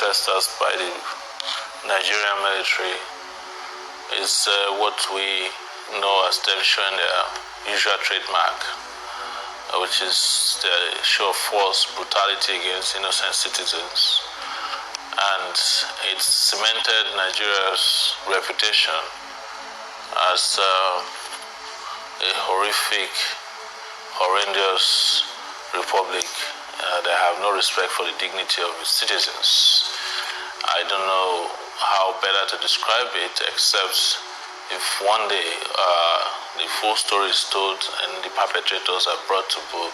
protesters by the Nigerian military is what we know as them showing their usual trademark, which is the show of force, brutality against innocent citizens. And it cemented Nigeria's reputation as a horrific, horrendous republic that have no respect for the dignity of its citizens. I don't know how better to describe it, except if one day the full story is told and the perpetrators are brought to book,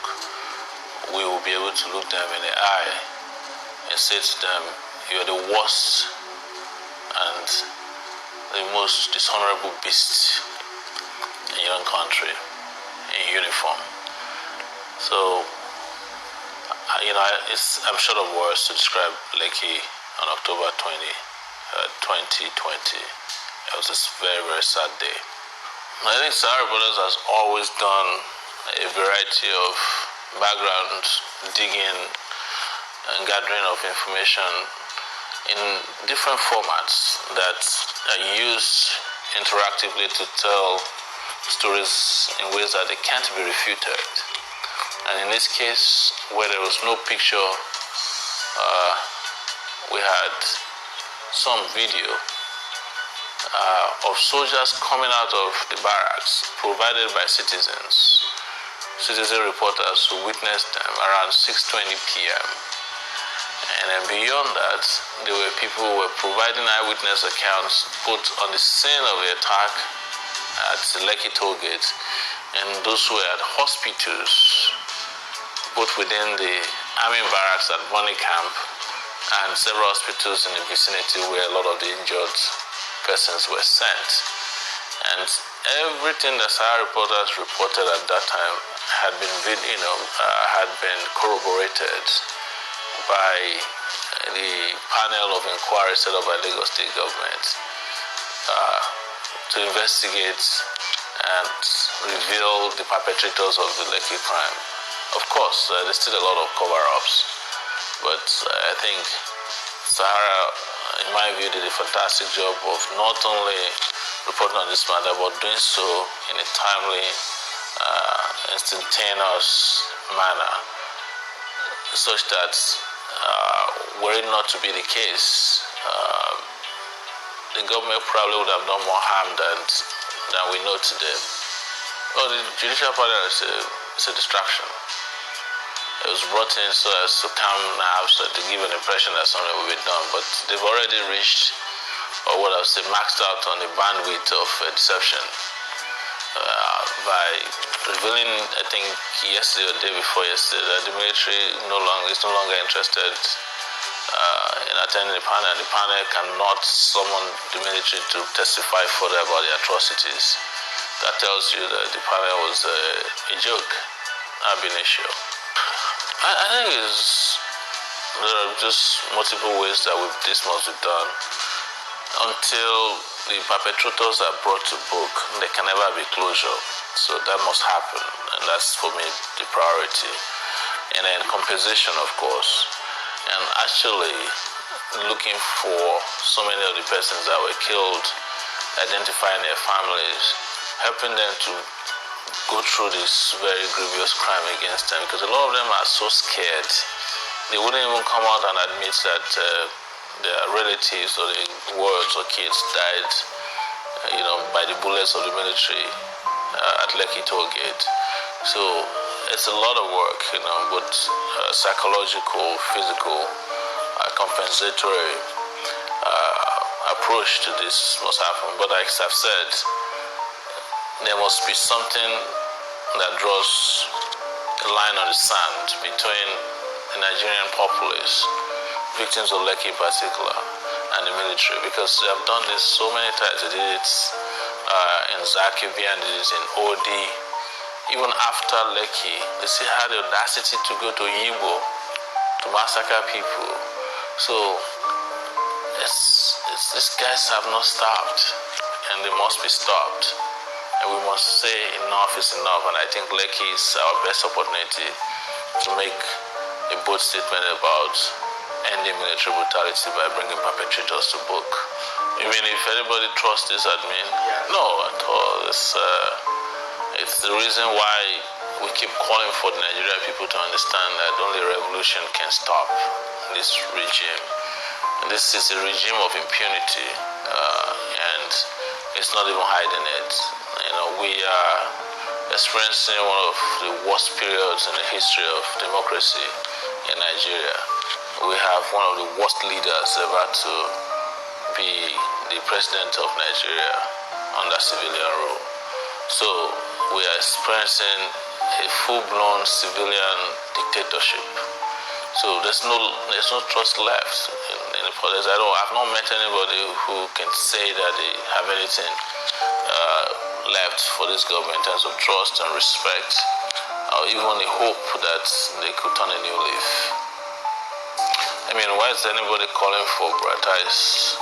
we will be able to look them in the eye and say to them, you are the worst and the most dishonorable beast in your own country in uniform. So, I'm short of words to describe Lekki on October 2020. It was a very, very sad day. I think Sahara Brothers has always done a variety of background digging and gathering of information in different formats that are used interactively to tell stories in ways that they can't be refuted. And in this case, where there was no picture, we had some video of soldiers coming out of the barracks provided by citizen reporters who witnessed them around 6:20 p.m. And then beyond that, there were people who were providing eyewitness accounts both on the scene of the attack at the Lekki toll gate and those who were at hospitals, both within the army barracks at Bonny Camp and several hospitals in the vicinity where a lot of the injured persons were sent. And everything that Sahara reporters reported at that time had been corroborated by the panel of inquiry set up by Lagos State government to investigate and reveal the perpetrators of the Lekki crime. Of course, there's still a lot of cover-ups, but I think Sahara, in my view, did a fantastic job of not only reporting on this matter, but doing so in a timely, instantaneous manner, such that were it not to be the case, the government probably would have done more harm than we know today. Well, the judicial panel is a distraction. It was brought in so as to calm nerves, to give an impression that something will be done, but they've already reached, or what I would say, maxed out on the bandwidth of deception by revealing, I think yesterday or the day before yesterday, that the military is no longer interested in attending the panel, and the panel cannot summon the military to testify further about the atrocities. That tells you that the panel was a joke, ab initio. I think there are just multiple ways that this must be done. Until the perpetrators are brought to book, there can never be closure. So that must happen, and that's for me the priority. And then compensation, of course, and actually looking for so many of the persons that were killed, identifying their families, helping them to go through this very grievous crime against them, because a lot of them are so scared they wouldn't even come out and admit that their relatives or their wards or kids died by the bullets of the military at Lekki toll gate. So it's a lot of work, both psychological, physical, compensatory approach to this must happen. But like I've said, there must be something that draws a line on the sand between the Nigerian populace, victims of Lekki in particular, and the military, because they have done this so many times. They did it in Zakibi and did it in Odi. Even after Lekki, they still had the audacity to go to Igbo to massacre people. So these guys have not stopped, and they must be stopped. And we must say enough is enough. And I think Lekki is our best opportunity to make a bold statement about ending military brutality by bringing perpetrators to book. I mean, if anybody trusts this admin, no, at all. It's the reason why we keep calling for the Nigerian people to understand that only revolution can stop this regime. And this is a regime of impunity, and it's not even hiding it. We are experiencing one of the worst periods in the history of democracy in Nigeria. We have one of the worst leaders ever to be the president of Nigeria under civilian rule. So we are experiencing a full-blown civilian dictatorship. So there's no trust left in the politics. I've not met anybody who can say that they have anything left for this government in terms of trust and respect, or even a hope that they could turn a new leaf. I mean, why is anybody calling for Buratai's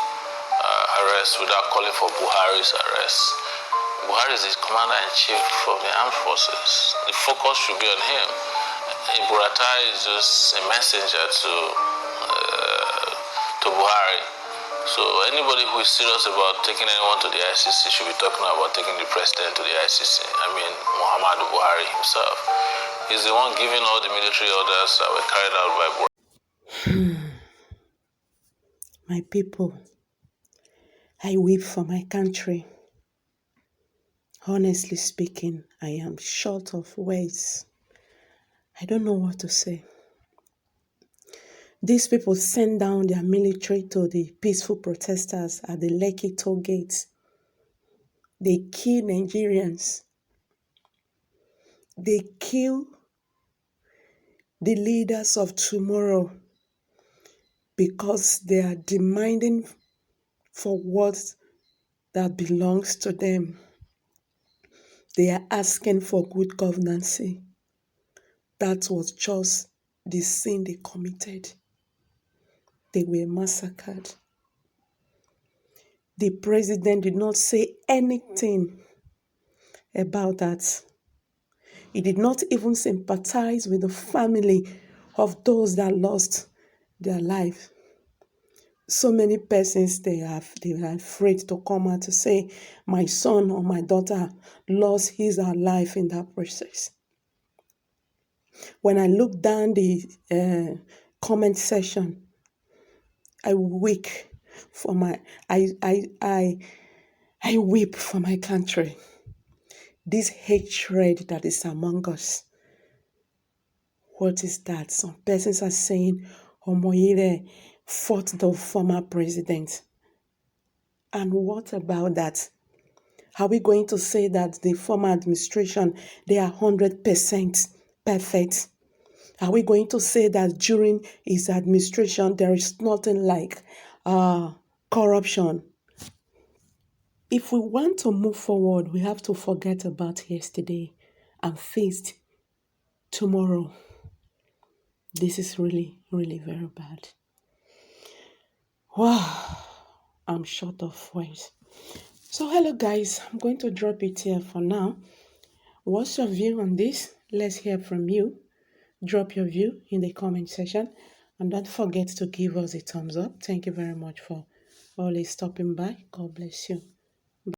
arrest without calling for Buhari's arrest? Buhari is the commander-in-chief of the armed forces. The focus should be on him. Buratai is just a messenger to Buhari. So anybody who is serious about taking anyone to the ICC should be talking about taking the president to the ICC. I mean, Muhammadu Buhari himself. He's the one giving all the military orders that were carried out by Buhari. My people, I weep for my country. Honestly speaking, I am short of words. I don't know what to say. These people send down their military to the peaceful protesters at the Lekki toll gate. They kill Nigerians. They kill the leaders of tomorrow because they are demanding for what that belongs to them. They are asking for good governance. That was just the sin they committed. They were massacred. The president did not say anything about that. He did not even sympathize with the family of those that lost their life. So many persons, they are afraid to come out to say, my son or my daughter lost his or her life in that process. When I look down the comment section, I weep for my country. This hatred that is among us. What is that? Some persons are saying Omoyele fought the former president. And what about that? Are we going to say that the former administration, they are 100% perfect? Are we going to say that during his administration, there is nothing like corruption? If we want to move forward, we have to forget about yesterday and face tomorrow. This is really, really very bad. Wow, I'm short of words. So hello guys, I'm going to drop it here for now. What's your view on this? Let's hear from you. Drop your view in the comment section. And don't forget to give us a thumbs up. Thank you very much for always stopping by. God bless you.